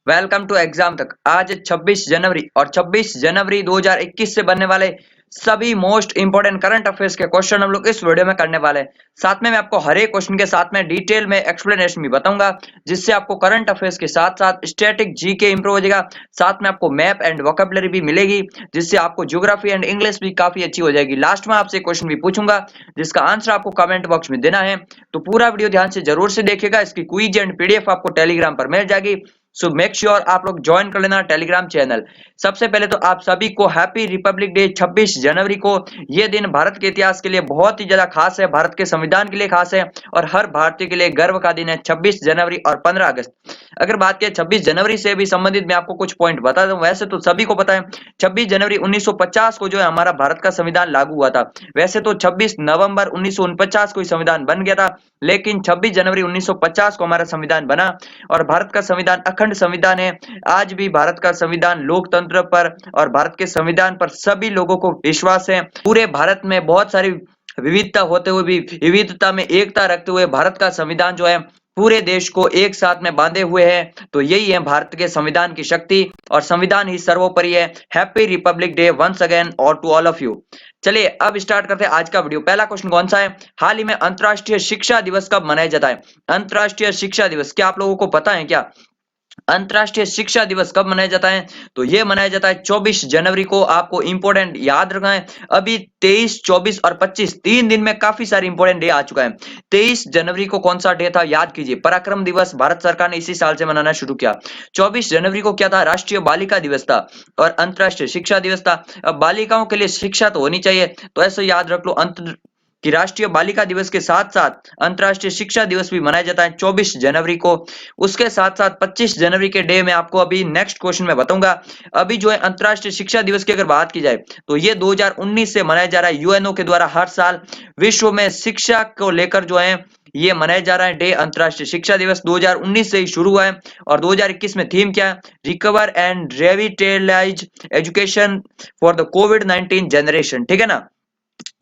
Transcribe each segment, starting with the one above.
Welcome to exam तक। आज 26 जनवरी और 26 जनवरी 2021 से बनने वाले सभी मोस्ट इंपोर्टेंट करंट अफेयर्स के क्वेश्चन हम लोग इस वीडियो में करने वाले हैं। साथ में मैं आपको हर एक क्वेश्चन के साथ में डिटेल में एक्सप्लेनेशन भी बताऊंगा, जिससे आपको करंट अफेयर्स के साथ साथ स्टैटिक जीके इंप्रूव हो जाएगा। साथ में आपको मैप एंड वोकैबुलरी भी मिलेगी, जिससे आपको ज्योग्राफी एंड इंग्लिश भी काफी अच्छी हो जाएगी। लास्ट में आपसे क्वेश्चन भी पूछूंगा, जिसका आंसर आपको कमेंट बॉक्स में देना है। तो पूरा वीडियो ध्यान से जरूर से देखिएगा। इसकी क्विज एंड पीडीएफ आपको टेलीग्राम पर मिल जाएगी। सो मेक श्योर आप लोग ज्वाइन कर लेना टेलीग्राम चैनल। सबसे पहले तो आप सभी को हैप्पी रिपब्लिक डे। 26 जनवरी को यह दिन भारत के इतिहास के लिए बहुत ही ज्यादा खास है, भारत के संविधान के लिए खास है और हर भारतीय के लिए गर्व का दिन है 26 जनवरी और 15 अगस्त। अगर बात करें 26 जनवरी से भी संबंधित, मैं आपको कुछ पॉइंट बता दूं। वैसे तो सभी को पता है 26 जनवरी 1950 को जो है हमारा भारत का संविधान लागू हुआ था। वैसे तो 26 नवंबर 1949 को संविधान बन गया था, लेकिन 26 जनवरी 1950 को हमारा संविधान बना और भारत का संविधान अखंड संविधान है। आज भी भारत का संविधान लोकतंत्र पर और भारत के संविधान पर सभी लोगों को विश्वास है। पूरे भारत में बहुत सारी विविधता होते हुए भी विविधता में एकता रखते हुए भारत का संविधान जो है पूरे देश को एक साथ में बांधे हुए है। तो यही है भारत के संविधान की शक्ति और संविधान ही सर्वोपरि है। Happy republic day once again और टू ऑल ऑफ यू। चलिए अब स्टार्ट करते हैं आज का वीडियो। पहला क्वेश्चन कौन सा है? हाल ही में अंतर्राष्ट्रीय शिक्षा दिवस कब मनाया जाता है? अंतर्राष्ट्रीय शिक्षा दिवस क्या आप लोगों को पता है क्या? अंतर्राष्ट्रीय शिक्षा दिवस कब मनाया जाता है? तो ये मनाया जाता है 24 जनवरी को। आपको इंपोर्टेंट याद रखना है। अभी 23, 24 और 25 3 दिन में काफी सारे इंपोर्टेंट डे आ चुका है। 23 जनवरी को कौन सा डे था? याद कीजिए, पराक्रम दिवस। भारत सरकार ने इसी साल से मनाना शुरू किया। 24 जनवरी को क्या था? राष्ट्रीय बालिका दिवस था और अंतर्राष्ट्रीय शिक्षा दिवस था। अब बालिकाओं के लिए शिक्षा तो होनी चाहिए, तो ऐसे याद रख लो कि राष्ट्रीय बालिका दिवस के साथ साथ अंतर्राष्ट्रीय शिक्षा दिवस भी मनाया जाता है 24 जनवरी को। उसके साथ साथ 25 जनवरी के डे में आपको अभी नेक्स्ट क्वेश्चन में बताऊंगा। अभी जो है अंतर्राष्ट्रीय शिक्षा दिवस की अगर बात की जाए तो ये 2019 से मनाया जा रहा है। यूएनओ के द्वारा हर साल विश्व में शिक्षा को लेकर जो है ये मनाया जा रहा है डे। अंतर्राष्ट्रीय शिक्षा दिवस 2019 से ही शुरू हुआ है और 2021 में थीम क्या है? Recover and revitalise education for the कोविड-19 जनरेशन। ठीक है ना।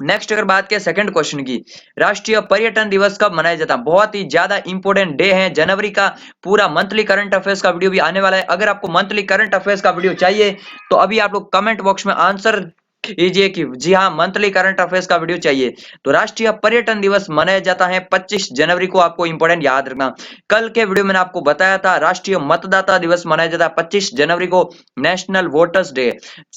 नेक्स्ट अगर बात करें सेकंड क्वेश्चन की, राष्ट्रीय पर्यटन दिवस कब मनाया जाता है? बहुत ही ज्यादा इंपॉर्टेंट डे है जनवरी का। पूरा मंथली करंट अफेयर्स का वीडियो भी आने वाला है। अगर आपको मंथली करंट अफेयर्स का वीडियो चाहिए तो अभी आप लोग कमेंट बॉक्स में आंसर कीजिए कि जी हाँ मंथली करंट अफेयर्स का वीडियो चाहिए। तो राष्ट्रीय पर्यटन दिवस मनाया जाता है 25 जनवरी को। आपको इंपॉर्टेंट याद रखना। कल के वीडियो मैंने आपको बताया था राष्ट्रीय मतदाता दिवस मनाया जाता है 25 जनवरी को, नेशनल वोटर्स डे।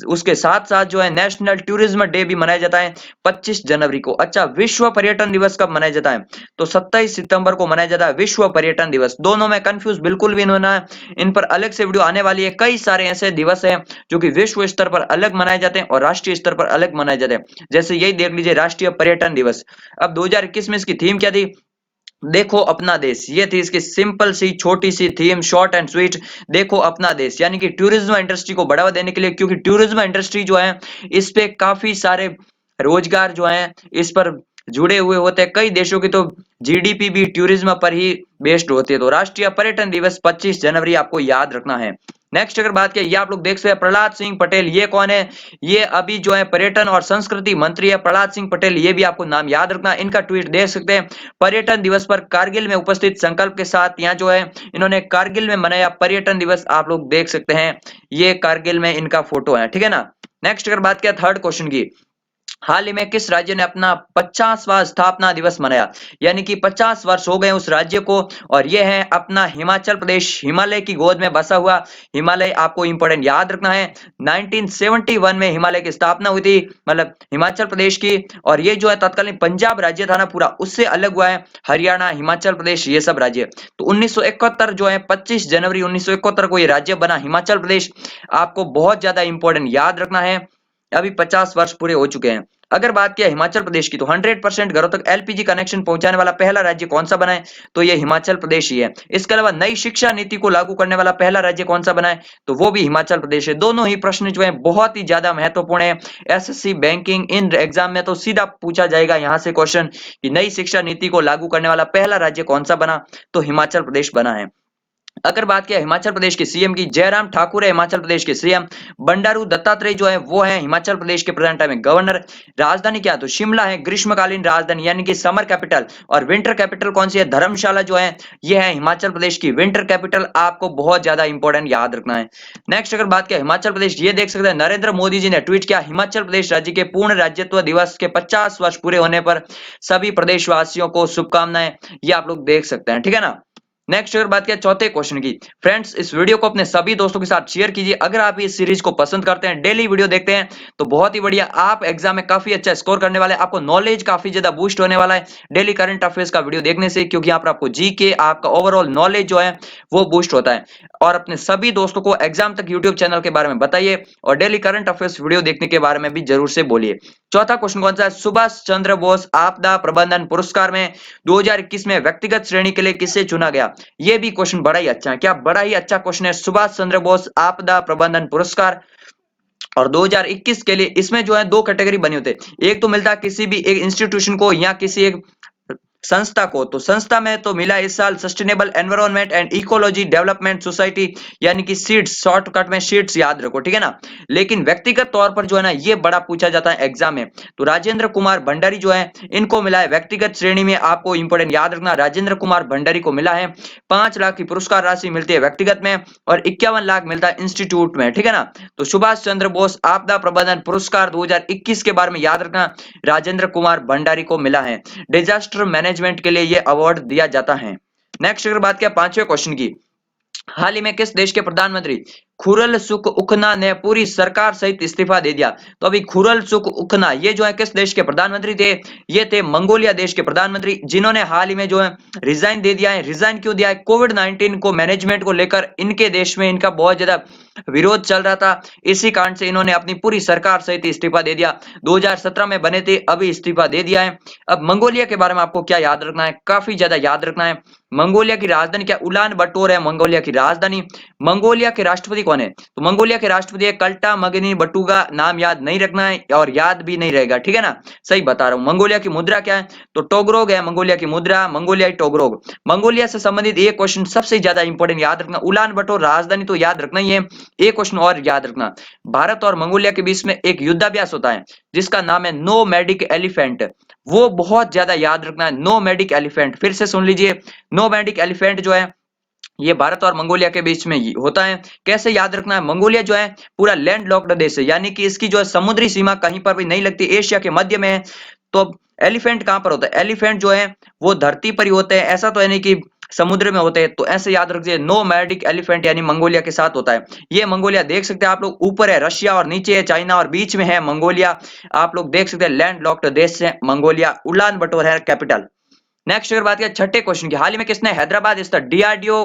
उसके साथ साथ जो है नेशनल टूरिज्म डे भी मनाया जाता है 25 जनवरी को। अच्छा, विश्व पर्यटन दिवस कब मनाया जाता है? तो 27 सितंबर को मनाया जाता है विश्व पर्यटन दिवस। दोनों में कंफ्यूज बिल्कुल भी नहीं होना है, इन पर अलग से वीडियो आने वाली है। कई सारे ऐसे दिवस हैं जो कि विश्व स्तर पर अलग मनाए जाते हैं और राष्ट्रीय स्तर पर अलग मनाए जाते हैं। जैसे यही देख लीजिए राष्ट्रीय पर्यटन दिवस। अब 2021 में इसकी थीम क्या थी? देखो अपना देश। ये थी इसकी सिंपल सी छोटी सी थीम, शॉर्ट एंड स्वीट। देखो अपना देश, यानी कि टूरिज्म इंडस्ट्री को बढ़ावा देने के लिए, क्योंकि टूरिज्म इंडस्ट्री जो है इस पे काफी सारे रोजगार जो है इस पर जुड़े हुए होते हैं। कई देशों की तो जीडीपी भी टूरिज्म पर ही बेस्ड होती है। तो राष्ट्रीय पर्यटन दिवस 25 जनवरी आपको याद रखना है। नेक्स्ट अगर बात करें, ये आप लोग देख सकते हैं प्रहलाद सिंह पटेल। ये कौन है? ये अभी जो है पर्यटन और संस्कृति मंत्री है प्रहलाद सिंह पटेल। ये भी आपको नाम याद रखना। इनका ट्वीट देख सकते हैं। पर्यटन दिवस पर कारगिल में उपस्थित संकल्प के साथ यहाँ जो है इन्होंने कारगिल में मनाया पर्यटन दिवस। आप लोग देख सकते हैं ये कारगिल में इनका फोटो है। ठीक है ना। नेक्स्ट अगर बात करें थर्ड क्वेश्चन की, हाल ही में किस राज्य ने अपना 50वां स्थापना दिवस मनाया? यानी कि 50 वर्ष हो गए उस राज्य को, और यह है अपना हिमाचल प्रदेश। हिमालय की गोद में बसा हुआ हिमालय, आपको इंपॉर्टेंट याद रखना है। 1971 में हिमालय की स्थापना हुई थी, मतलब हिमाचल प्रदेश की। और ये जो है तत्कालीन पंजाब राज्य था ना पूरा, उससे अलग हुआ है हरियाणा, हिमाचल प्रदेश, ये सब राज्य। तो 1971 जो है 25 जनवरी 1971 को ये राज्य बना हिमाचल प्रदेश। आपको बहुत ज्यादा इंपॉर्टेंट याद रखना है। अभी 50 वर्ष पूरे हो चुके हैं। अगर बात किया हिमाचल प्रदेश की, तो 100% घरों तक एलपीजी कनेक्शन पहुंचाने वाला पहला राज्य कौन सा बना है? तो ये हिमाचल प्रदेश ही है। इसके अलावा नई शिक्षा नीति को लागू करने वाला पहला राज्य कौन सा बना है? तो वो भी हिमाचल प्रदेश है। दोनों ही प्रश्न जो है बहुत ही ज्यादा महत्वपूर्ण है। एसएससी बैंकिंग इन एग्जाम में तो सीधा पूछा जाएगा यहाँ से क्वेश्चन कि नई शिक्षा नीति को लागू करने वाला पहला राज्य कौन सा बना? तो हिमाचल प्रदेश बना है। अगर बात किया हिमाचल प्रदेश के सीएम की, जयराम ठाकुर है हिमाचल प्रदेश के सीएम। बंडारू दत्तात्रेय जो है वो है हिमाचल प्रदेश के प्रेजेंट टाइम में गवर्नर। राजधानी क्या है तो शिमला है ग्रीष्मकालीन राजधानी यानी कि समर कैपिटल। और विंटर कैपिटल कौन सी है, धर्मशाला जो है ये है हिमाचल प्रदेश की विंटर कैपिटल। आपको बहुत ज्यादा इंपॉर्टेंट याद रखना है। नेक्स्ट अगर बात किया हिमाचल प्रदेश, ये देख सकते हैं नरेंद्र मोदी जी ने ट्वीट किया, हिमाचल प्रदेश राज्य के पूर्ण राज्यत्व दिवस के 50 वर्ष पूरे होने पर सभी प्रदेशवासियों को शुभकामनाएं। ये आप लोग देख सकते हैं, ठीक है ना। नेक्स्ट अगर बात किया चौथे क्वेश्चन की, फ्रेंड्स इस वीडियो को अपने सभी दोस्तों के साथ शेयर कीजिए। अगर आप इस सीरीज को पसंद करते हैं, डेली वीडियो देखते हैं, तो बहुत ही बढ़िया, आप एग्जाम में काफी अच्छा स्कोर करने वाले हैं। आपको नॉलेज काफी ज्यादा बूस्ट होने वाला है डेली करंट अफेयर्स का वीडियो देखने से, क्योंकि यहाँ पर आपको जीके आपका ओवरऑल नॉलेज जो है वो बूस्ट होता है। और अपने सभी दोस्तों को एग्जाम तक यूट्यूब चैनल के बारे में बताइए और डेली करंट अफेयर्स वीडियो देखने के बारे में भी जरूर से बोलिए। चौथा क्वेश्चन कौन सा है, सुभाष चंद्र बोस आपदा प्रबंधन पुरस्कार में 2021 में व्यक्तिगत श्रेणी के लिए किसे चुना गया। ये भी क्वेश्चन बड़ा ही अच्छा है, क्या बड़ा ही अच्छा क्वेश्चन है। सुभाष चंद्र बोस आपदा प्रबंधन पुरस्कार और 2021 के लिए इसमें जो है दो कैटेगरी बनी होते हैं। एक तो मिलता है किसी भी एक इंस्टीट्यूशन को या किसी एक संस्था को, तो संस्था में तो मिला इस साल sustainable environment and ecology development society यानी कि सीड्स, शॉर्टकट में सीड्स याद रखो, ठीक है ना। लेकिन व्यक्तिगत तौर पर जो है ना ये बड़ा पूछा जाता है एग्जाम में, तो राजेंद्र कुमार भंडारी जो है इनको मिला है व्यक्तिगत श्रेणी में। आपको इंपोर्टेंट याद रखना, राजेंद्र कुमार भंडारी को मिला है 5 लाख की पुरस्कार राशि मिलती है व्यक्तिगत में और 51 लाख मिलता है इंस्टीट्यूट में, ठीक है ना। तो सुभाष चंद्र बोस आपदा प्रबंधन पुरस्कार 2021 के बारे में याद रखना, राजेंद्र कुमार भंडारी को मिला है। डिजास्टर मैनेजमेंट के लिए ये अवार्ड दिया जाता है। नेक्स्ट अगर बात किया पांचवें क्वेश्चन की, हाल ही में किस देश के प्रधानमंत्री खुरल सुख उखना ने पूरी सरकार सहित इस्तीफा दे दिया। तो अभी खुरल सुख उखना ये जो है किस देश के प्रधानमंत्री थे, ये थे मंगोलिया देश के प्रधानमंत्री, जिन्होंने हाल ही में जो है रिजाइन दे दिया है। रिजाइन क्यों दिया है, कोविड-19 को मैनेजमेंट को लेकर इनके देश में इनका बहुत ज्यादा विरोध चल रहा था, इसी कारण से इन्होंने अपनी पूरी सरकार सहित इस्तीफा दे दिया। 2017 में बने थे, अभी इस्तीफा दे दिया है। अब मंगोलिया के बारे में आपको क्या याद रखना है, काफी ज्यादा याद रखना है। मंगोलिया की राजधानी क्या, उलान बटोर है मंगोलिया की राजधानी। मंगोलिया के राष्ट्रपति कौन है, तो मंगोलिया के राष्ट्रपति है कल्टा मगनी बटुगा। नाम याद नहीं रखना है और याद भी नहीं रहेगा, ठीक है ना, सही बता रहा हूं। मंगोलिया की मुद्रा क्या है, तो टोगरोग है मंगोलिया की मुद्रा, मंगोलियाई टोगरोग। मंगोलिया से संबंधित एक क्वेश्चन सबसे ज्यादा इंपॉर्टेंट याद रखना, उलान बटोर राजधानी तो याद रखना ही है। एक क्वेश्चन और याद रखना, भारत और मंगोलिया के बीच में एक युद्धाभ्यास होता है जिसका नाम है नो मैडिक एलिफेंट, वो बहुत ज्यादा याद रखना है। नो मैडिक एलिफेंट, फिर से सुन लीजिए, नो मैडिक एलिफेंट जो है ये भारत और मंगोलिया के बीच में होता है। कैसे याद रखना है, मंगोलिया जो है पूरा लैंड लॉक्ड देश है, यानी कि इसकी जो है समुद्री सीमा कहीं पर भी नहीं लगती, एशिया के मध्य में है। तो एलिफेंट कहां पर होता है, एलिफेंट जो है वो धरती पर ही होते हैं, ऐसा तो है नहीं कि समुद्र में होते हैं। तो ऐसे याद रखिए, नो मैडिक एलिफेंट यानी मंगोलिया के साथ होता है। ये मंगोलिया देख सकते हैं आप लोग, ऊपर है रशिया और नीचे है चाइना और बीच में है मंगोलिया। आप लोग देख सकते हैं लैंड लॉक्ड देश है मंगोलिया, उलान बटोर है कैपिटल। नेक्स्ट अगर बात करें छठे क्वेश्चन की, हाल ही में किसने हैदराबाद स्थित डीआरडीओ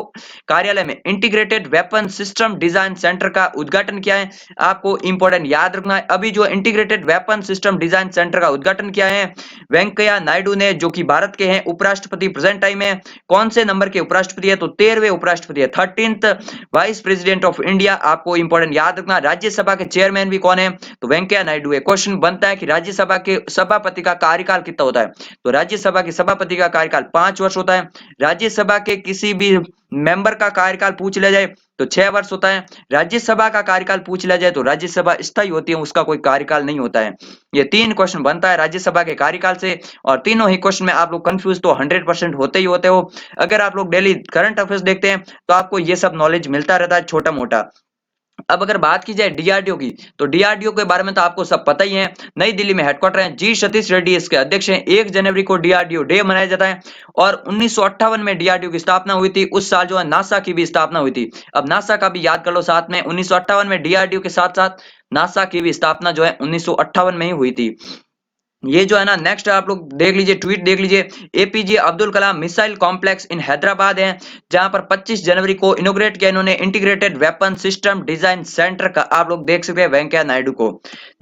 कार्यालय में integrated weapon system design centre का उद्घाटन किया है। आपको इंपॉर्टेंट याद रखना है, अभी जो integrated weapon system design centre का उद्घाटन किया है वेंकैया नायडू ने, जो कि भारत के हैं उपराष्ट्रपति प्रेजेंट टाइम में। कौन से नंबर के उपराष्ट्रपति है, तो 13वें उपराष्ट्रपति है, 13th vice president of India. आपको इंपॉर्टेंट याद रखना, राज्यसभा के चेयरमैन भी कौन है, तो वेंकैया नायडू है। क्वेश्चन बनता है कि राज्यसभा के सभापति का कार्यकाल कितना होता है, तो राज्यसभा के सभापति का कार्यकाल 5 वर्ष होता है। राज्यसभा के किसी भी मेंबर का कार्यकाल पूछ लिया जाए तो 6 वर्ष होता है। राज्यसभा का कार्यकाल पूछ लिया जाए तो राज्यसभा स्थायी होती है, उसका कोई कार्यकाल नहीं होता है। ये 3 क्वेश्चन बनता है राज्यसभा के कार्यकाल से, और तीनों ही क्वेश्चन में आप लोग कंफ्यूज तो 100% होते ही होते हो। अगर आप लोग डेली करंट अफेयर्स देखते हैं तो आपको ये सब नॉलेज मिलता रहता है छोटा मोटा। अब अगर बात की जाए डीआरडीओ की, तो डीआरडीओ के बारे में तो आपको सब पता ही है, नई दिल्ली में हेडक्वार्टर है, जी सतीश रेड्डी इसके अध्यक्ष हैं। 1 जनवरी को डीआरडीओ डे मनाया जाता है और 1958 में डीआरडीओ की स्थापना हुई थी। उस साल जो है नासा की भी स्थापना हुई थी। अब नासा का भी याद कर लो साथ में, 1958 में डीआरडीओ के साथ साथ नासा की भी स्थापना जो है 1958 में ही हुई थी। ये जो है ना, नेक्स्ट आप लोग देख लीजिए, ट्वीट देख लीजिए, APJ Abdul Kalam missile complex in Hyderabad है, जहां पर 25 जनवरी को इनोग्रेट किया इन्होंने integrated weapon system design centre का। आप लोग देख सकते हैं वेंकैया नायडू को।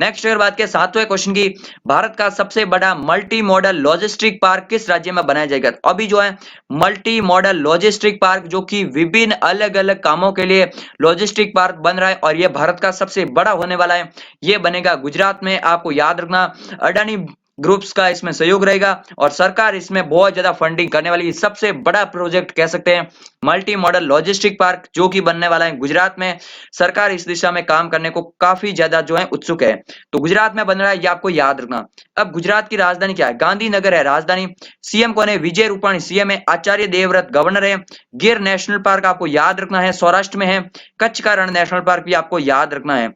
नेक्स्ट अगर बात करें 7वें क्वेश्चन की, भारत का सबसे बड़ा मल्टी मॉडल लॉजिस्टिक पार्क किस राज्य में बनाया जाएगा। अभी जो है मल्टी मॉडल लॉजिस्टिक पार्क जो कि विभिन्न अलग अलग कामों के लिए लॉजिस्टिक पार्क बन रहा है और यह भारत का सबसे बड़ा होने वाला है, यह बनेगा गुजरात में। आपको याद रखना, अडानी ग्रुप्स का इसमें सहयोग रहेगा और सरकार इसमें बहुत ज्यादा फंडिंग करने वाली सबसे बड़ा प्रोजेक्ट कह सकते हैं मल्टी मॉडल लॉजिस्टिक पार्क जो कि बनने वाला है गुजरात में। सरकार इस दिशा में काम करने को काफी ज्यादा जो है उत्सुक है। तो गुजरात में बन रहा है, ये आपको याद रखना। अब गुजरात की राजधानी क्या है? गांधीनगर है राजधानी। सीएम कौन है? विजय रूपाणी सीएम है। आचार्य देवव्रत गवर्नर है। गिर नेशनल पार्क आपको याद रखना है, सौराष्ट्र में है। कच्छ का रण नेशनल पार्क भी आपको याद रखना है।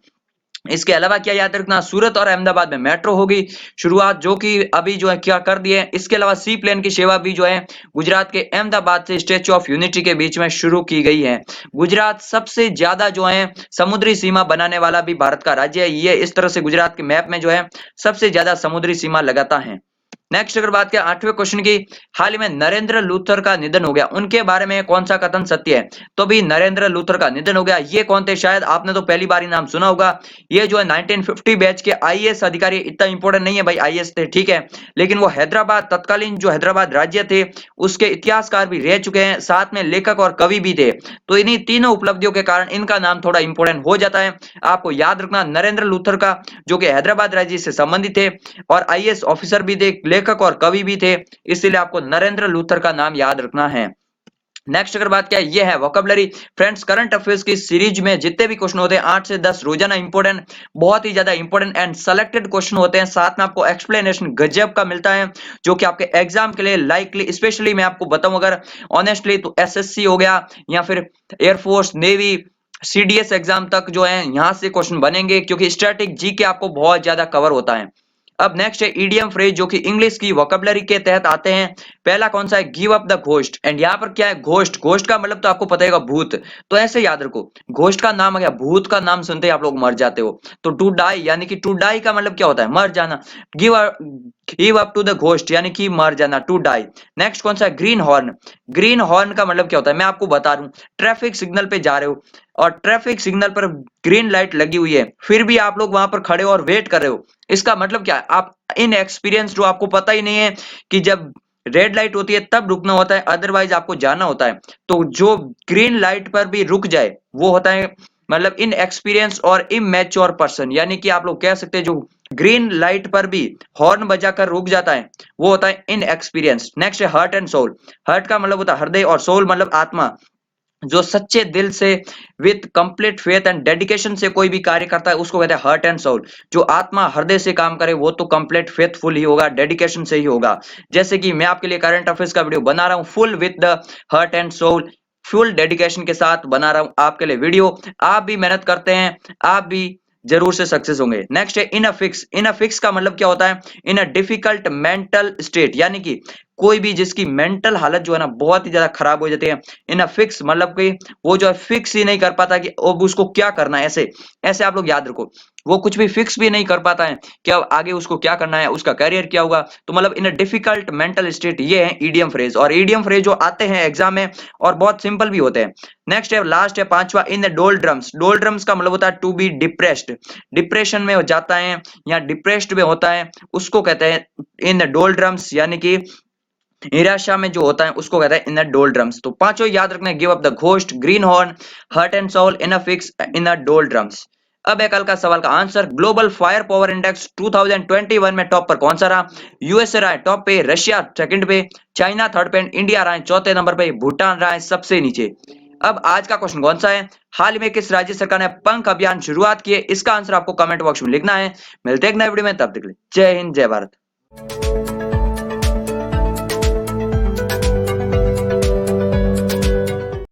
इसके अलावा क्या याद रखना? सूरत और अहमदाबाद में मेट्रो होगी शुरुआत, जो कि अभी जो है क्या कर दी है। इसके अलावा सी प्लेन की सेवा भी जो है गुजरात के अहमदाबाद से स्टैच्यू ऑफ यूनिटी के बीच में शुरू की गई है। गुजरात सबसे ज्यादा जो है समुद्री सीमा बनाने वाला भी भारत का राज्य है। ये इस तरह से गुजरात के मैप में जो है सबसे ज्यादा समुद्री सीमा लगाता है। नेक्स्ट अगर बात करें 8वें क्वेश्चन की, हाल ही में नरेंद्र लूथर का निधन हो गया, उनके बारे में कौन सा कथन सत्य है? तो भी नरेंद्र लूथर का निधन हो गया। ये कौन थे? शायद आपने तो पहली बार ही नाम सुना होगा। ये जो है 1950 बैच के आईएएस अधिकारी, इतना इंपॉर्टेंट नहीं है भाई, आईएएस थे ठीक है, लेकिन वो हैदराबाद तत्कालीन जो हैदराबाद राज्य थे उसके इतिहासकार भी रह चुके हैं, साथ में लेखक और कवि भी थे। तो इन्हीं तीनों उपलब्धियों के कारण इनका नाम थोड़ा इंपॉर्टेंट हो जाता है। आपको याद रखना नरेंद्र लूथर का, जो कि हैदराबाद राज्य से संबंधित थे और आईएएस ऑफिसर भी थे, लेखक और कवि भी थे, इसलिए आपको नरेंद्र लूथर का नाम याद रखना है। नेक्स्ट अगर बात क्या है, ये है वोकैबुलरी। फ्रेंड्स करंट अफेयर्स की सीरीज में जितने भी क्वेश्चन होते हैं 8 से 10 रोजाना इंपॉर्टेंट, बहुत ही ज्यादा इंपॉर्टेंट एंड सेलेक्टेड क्वेश्चन होते हैं, साथ में आपको एक्सप्लेनेशन गजब का मिलता है जो कि आपके एग्जाम के लिए लाइकली, स्पेशली मैं आपको बताऊं अगर ऑनेस्टली तो एसएससी हो गया या फिर एयरफोर्स नेवी सीडीएस एग्जाम तक जो है यहाँ से क्वेश्चन बनेंगे, क्योंकि स्टैटिक जीके आपको बहुत ज्यादा कवर होता है। अब नेक्स्ट है ईडीएम फ्रेज, जो कि इंग्लिश की वोकैबुलरी के तहत आते हैं। पहला कौन सा है? Give up the ghost. And यहाँ पर क्या है? घोस्ट। घोस्ट का मतलब तो आपको पता होगा भूत, तो ऐसे याद रखो, घोस्ट का नाम आ गया, भूत का नाम सुनते ही आप लोग मर जाते हो। तो टू डाई यानी कि टू डाई का मतलब क्या होता है? मर जाना। Give up to the ghost यानी कि मर जाना, टू डाई। नेक्स्ट कौन सा है? Green horn. ग्रीन हॉर्न का मतलब क्या होता है? मैं आपको बता दूं, ट्रैफिक सिग्नल पे जा रहे हो और ट्रैफिक सिग्नल पर ग्रीन लाइट लगी हुई है, फिर भी आप लोग वहां पर खड़े हो और वेट कर रहे हो, इसका मतलब क्या है? आप इन एक्सपीरियंस, जो आपको पता ही नहीं है कि जब रेड लाइट होती है तब रुकना होता है, अदरवाइज आपको जाना होता है। तो जो ग्रीन लाइट पर भी रुक जाए वो होता है मतलब इन एक्सपीरियंस और इमैच्योर पर्सन, यानी कि आप लोग कह सकते हैं जो ग्रीन लाइट पर भी हॉर्न बजाकर रुक जाता है वो होता है इन एक्सपीरियंस। नेक्स्ट है हार्ट एंड सोल। हार्ट का मतलब होता है हृदय और सोल मतलब आत्मा, जो सच्चे दिल से with complete faith and dedication से कोई भी कार्य करता है उसको कहते हैं हार्ट एंड सोल। जो आत्मा हृदय से काम करे वो तो कंप्लीट फेथफुल ही होगा, डेडिकेशन से ही होगा। जैसे कि मैं आपके लिए करंट अफेयर्स का वीडियो बना रहा हूँ full with the heart and soul, full dedication के साथ बना रहा हूँ आपके लिए वीडियो। आप भी मेहनत करते हैं, आप भी जरूर से सक्सेस होंगे। नेक्स्ट है इन a fix. In a fix का मतलब क्या होता है? इन अ डिफिकल्ट मेंटल स्टेट, यानी कि कोई भी जिसकी मेंटल हालत जो है ना बहुत ही ज्यादा खराब हो जाती है। इन अ फिक्स मतलब कि वो जो है फिक्स ही नहीं कर पाता कि अब उसको क्या करना है। ऐसे ऐसे आप लोग याद रखो, वो कुछ भी फिक्स भी नहीं कर पाता है कि अब आगे उसको क्या करना है, उसका करियर क्या होगा। तो मतलब इन अ डिफिकल्ट मेंटल स्टेट, ये है ईडीएम फ्रेज। और ईडीएम फ्रेज जो आते हैं एग्जाम में और बहुत सिंपल भी होते हैं। नेक्स्ट है लास्ट है पांचवा, इन द डोल ड्रम्स। डोल ड्रम्स का मतलब होता है टू बी डिप्रेस्ड, डिप्रेशन में हो जाता है या डिप्रेस्ड में होता है उसको कहते हैं इन द डोल ड्रम्स, यानी कि निराशा में जो होता है उसको कहता है इन द डोल ड्रम्स। तो पांचों याद रखना है, give up the ghost, green horn, heart and soul, in a fix, in the doldrums. अब एक कल का सवाल का answer, global fire power index 2021 में टॉप पर कौन सा रहा? यूएसए रहा है टॉप पे, रशिया सेकंड पे, चाइना थर्ड पे, इंडिया रहा है चौथे नंबर पे, भूटान रहा है सबसे नीचे। अब आज का क्वेश्चन कौन सा है? हाल ही में किस राज्य सरकार ने पंख अभियान शुरुआत की है? इसका आंसर आपको कमेंट बॉक्स में लिखना है। मिलते हैं एक नए वीडियो में, तब तक के लिए जय हिंद जय भारत।